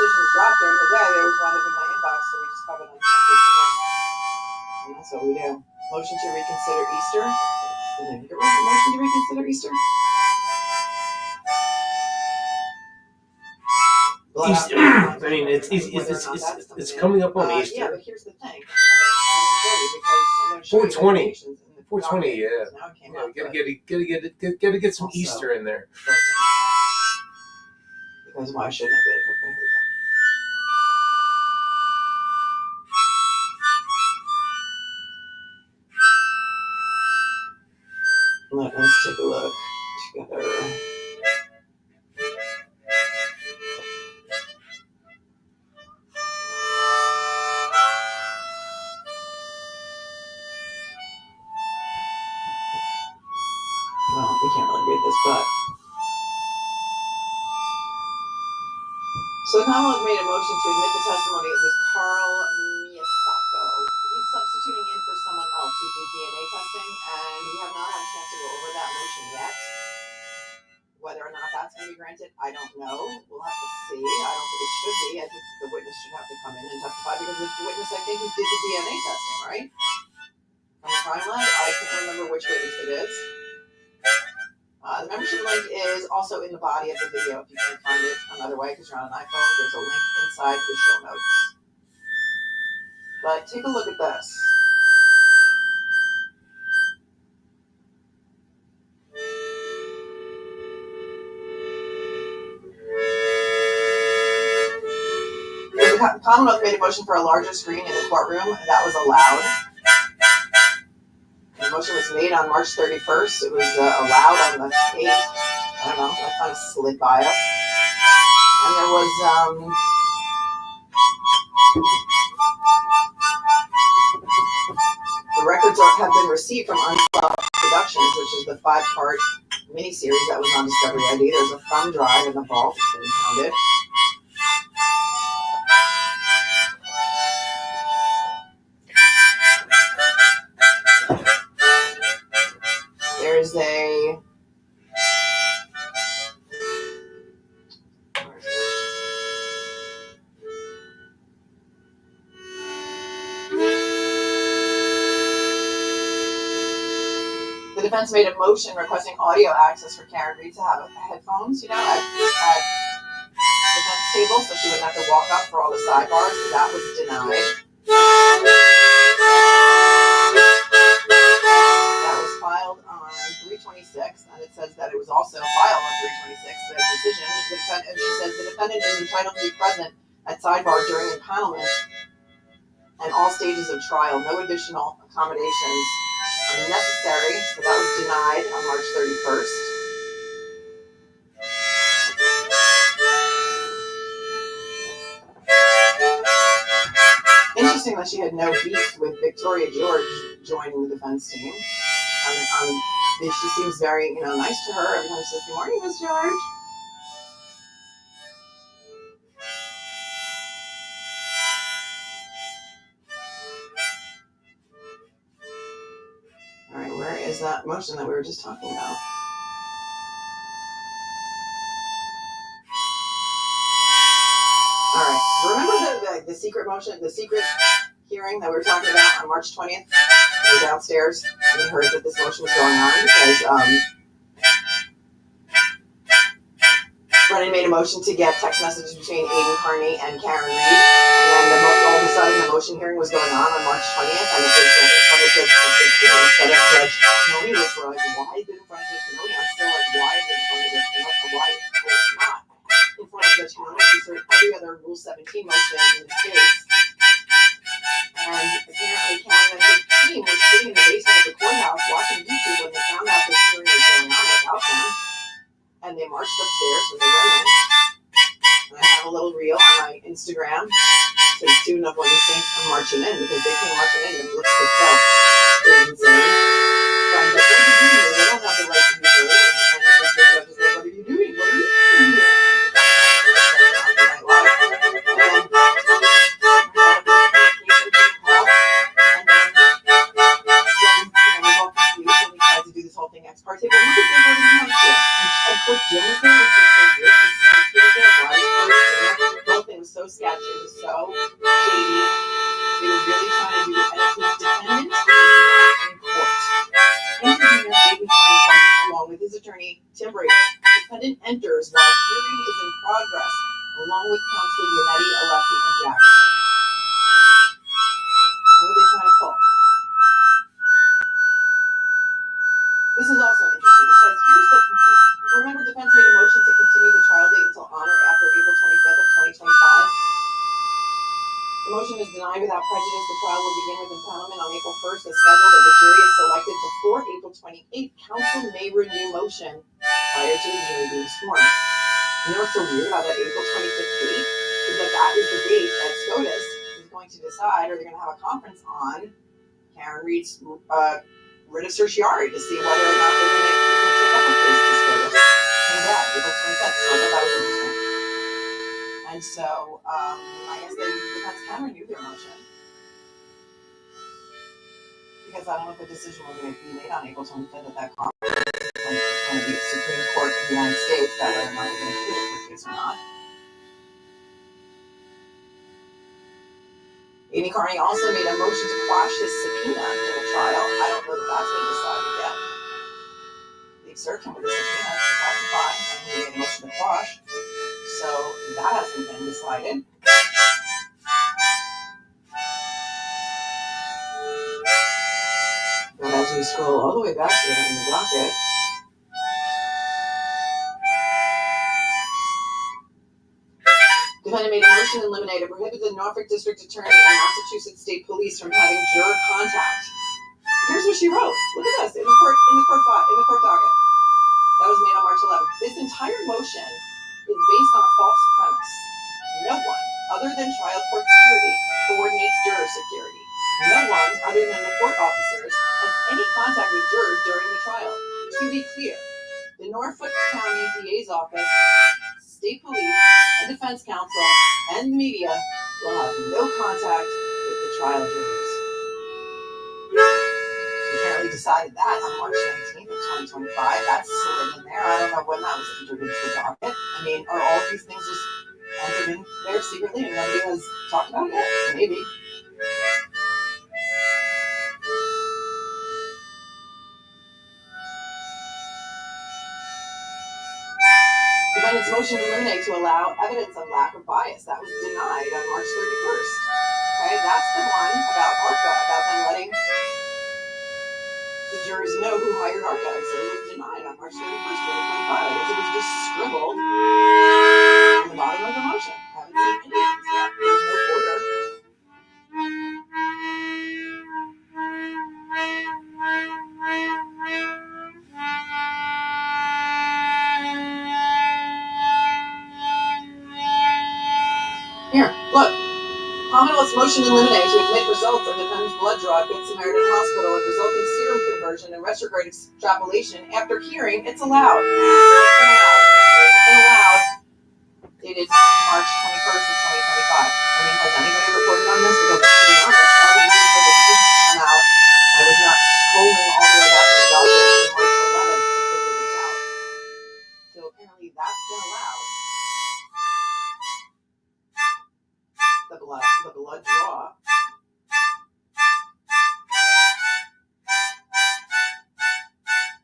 decisions dropped during the day, they always wind up in my inbox, so we just cover them as they come in. And that's what we do. Motion to reconsider Easter. Did you get a motion to reconsider Easter? Easter. I mean, it's coming up on Easter. Yeah, but here's the thing. I mean, 420. 420. 420, Yeah. Now it came out, Gotta get some Also, Easter in there. Because why shouldn't it be? Okay, here we go. Let's take a look together. Well, we can't really read this, but. So the Commonwealth made a motion to admit the testimony of this Carl Miyasako. He's substituting in for someone else who did DNA testing, and we have not had a chance to go over that motion yet. Whether or not that's going to be granted, I don't know. We'll have to see. I don't think it should be. I think the witness should have to come in and testify because it's the witness, I think, who did the DNA testing, right? From the crime lab. I can't remember which witness it is. The membership link is also in the body of the video if you can't find it another way because you're on an iPhone. There's a link inside the show notes. But take a look at this. The Commonwealth made a motion for a larger screen in the courtroom, and that was allowed. The motion was made on March 31st. It was allowed on the 8th. I don't know, that kind of slid by us. And there was, the records have been received from Unsolved Productions, which is the 5-part miniseries that was on Discovery ID. There's a thumb drive in the vault. It's been impounded. There's a the defense made a motion requesting audio access for Karen Read to have headphones, at defense table, so she wouldn't have to walk up for all the sidebars. So that was denied. That was filed on 3/26, and it says that it was also filed on 3/26. The decision, and she says the defendant is entitled to be present at sidebar during impanelment and all stages of trial. No additional accommodations are necessary. So that was denied on March 31st. Interesting that she had no beef with Victoria George joining the defense team. She seems very, nice to her. Every time she says, "Good morning, Miss George." All right, where is that motion that we were just talking about? All right, remember the secret motion, the secret hearing that we were talking about on March 20th? We were downstairs and we heard that this motion was going on because Brennan made a motion to get text messages between Aiden Carney and Karen Read, and then all of a sudden the motion hearing was going on March 20th, and it was in front of Judge Cononey instead of Judge Cononey, which we're like, why is it in front of Judge Cononey? I'm still like, why is it in front of Judge Cononey? Why is it not in front of Judge Cononey? She's heard every other Rule 17 motion in this case. And apparently Karen and her team were sitting in the basement of the courthouse watching YouTube when they found out this hearing was going on without them. And they marched upstairs and they went in. And I have a little reel on my Instagram to the tune of when the Saints come marching in, because they came marching in and it looks itself. It was insane. So I'm like, what are you doing? They don't have the right to be heard. And the judge is like, what are you doing? What are you doing? Ex parte, but look at their voting rights here. And of course, Jim was there, which was so good. His sister was there, Bryce was there. The whole thing was so so sketchy, it was so shady. They were really trying to do it, and it says defendant is not in court. Intervener Aiden Carney, along with his attorney Tim Bradel. Defendant enters while hearing is in progress, along with counsel Yannetti, Alessi, and Jackson. What were they trying to pull? This is also interesting because remember defense made a motion to continue the trial date until on or after April 25th of 2025. The motion is denied without prejudice. The trial will begin with impanelment on April 1st as scheduled. If the jury is selected before April 28th, counsel may renew motion prior to the jury being sworn. You know what's so weird about that April 25th date? Is that is the date that SCOTUS is going to decide, or they're going to have a conference on Karen Reed's writ of certiorari to see whether or not they're going to take up a case to SCOTUS. So yeah, April 25th. So I thought that was interesting. And so I guess the defense can renew their motion. Because I don't know if a decision will be made on April 25th at that conference. When it's going to be the Supreme Court of the United States that whether or not they're going to hear the case or not. Amy Carney also made a motion to quash his subpoena in the trial. I don't know that that's been decided yet. They've served him with a subpoena to testify, and he made a motion to quash. So that hasn't been decided. But as we scroll all the way back here in the docket, defendant made a motion in limine to prohibit the Norfolk District Attorney and Massachusetts State Police from having juror contact. Here's what she wrote. Look at this in the court docket. That was made on March 11th. This entire motion is based on a false premise. No one, other than trial court security, coordinates juror security. No one, other than the court officers, has any contact with jurors during the trial. To be clear, the Norfolk County DA's office, state police, and defense counsel, and the media will have no contact with the trial jurors. So apparently decided that on March 19th of 2025. That's slid in there. I don't know when that was entered into the docket. I mean, are all of these things just entered in there secretly and nobody has talked about it yet? Maybe. Defendant's motion to eliminate to allow evidence of lack of bias. That was denied on March 31st. Okay, that's the one about ARCA, about them letting the jurors know who hired ARCA. And so it was denied on March 31st, 2025. I guess it was just scribbled on the bottom of the motion. I haven't seen any of these yet. There's no order. Here, look. Commonwealth's motion to eliminate to admit results of defendant's blood draw at Good Samaritan Hospital and resulting serum conversion and retrograde extrapolation. After hearing, it's allowed. It's been allowed. Dated March 21st of 2025. I mean, has anybody reported on this? Because to be honest, I was waiting for the decision to come out. I was not scrolling all the way back to the docket on March 11th to figure this out. So apparently that's been allowed. The blood draw.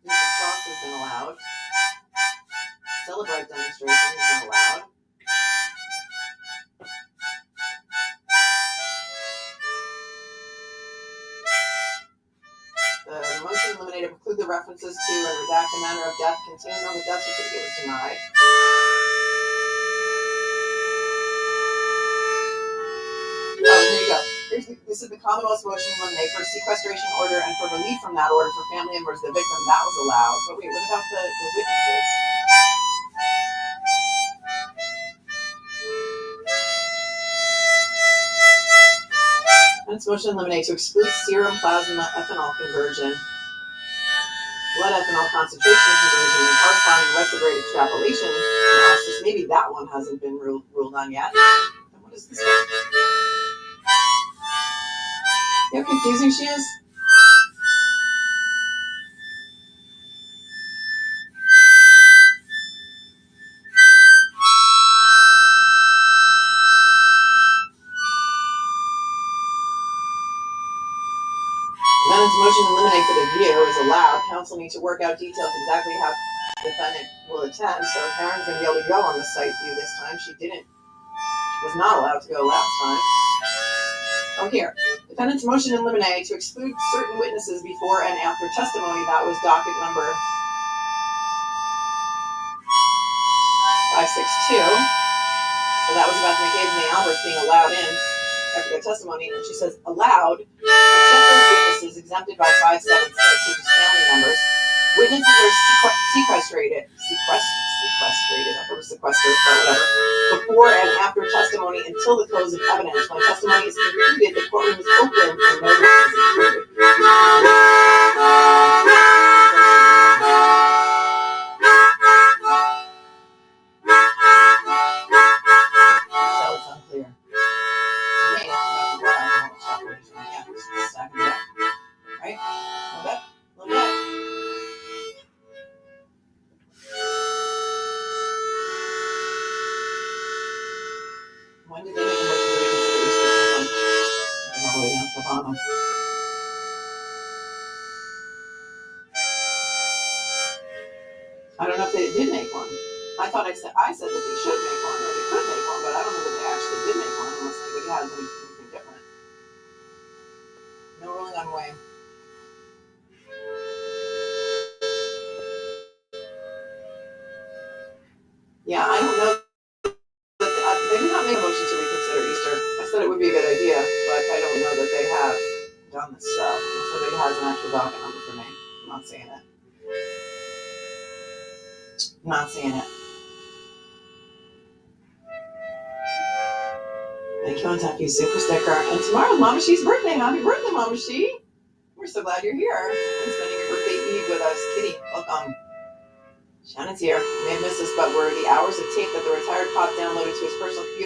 Use of shots has been allowed. Celebrate demonstration has been allowed. The motion to eliminate include the references to and redact the manner of death contained on the death certificate was denied. Here you go. This is the Commonwealth's motion to eliminate for sequestration order and for relief from that order for family members of the victim. That was allowed. But wait, what about the witnesses? And it's motion to eliminate to exclude serum plasma ethanol conversion, blood ethanol concentration conversion, and corresponding retrograde extrapolation analysis. Maybe that one hasn't been ruled on yet. And what is this one? You know how confusing she is? defendant's motion to eliminate for the view is allowed. Counsel need to work out details exactly how the defendant will attend. So Karen's gonna be able to go on the site view this time. She was not allowed to go last time. Oh, here. Defendant's motion to eliminate to exclude certain witnesses before and after testimony. That was docket number 562. So that was about the McCabe and the Alberts being allowed in after their testimony. And she says, allowed, except those witnesses exempted by 576, which is family members. Witnesses are sequestrated. I thought it was sequestered, but whatever. Before and after testimony until the close of evidence. When testimony is concluded, the courtroom is open and no witness is excluded. So it's unclear. To me, about the blood, I don't know what's happening. Yeah, it's stacking it up. Right? A little bit. When did they make a motion to reconsider Easter? All the way down to the bottom. I don't know if they did make one. I said that they should make one, or they could make one, but I don't know that they actually did make one unless anybody has anything different. No ruling on Wayne. Yeah, I don't know. They did not make a motion to reconsider Easter. I said it would be a good idea, but I don't know that they have done this stuff. If somebody has an actual docket number for me, I'm not seeing it. Not seeing it. Thank you, Kentucky Super Sticker. And tomorrow's Mama She's birthday. Happy birthday, Mama She. We're so glad you're here and spending your birthday eve with us. Kitty, welcome. Shannon's here. You may have missed this, but we're the hours of tape that the retired cop downloaded to his personal computer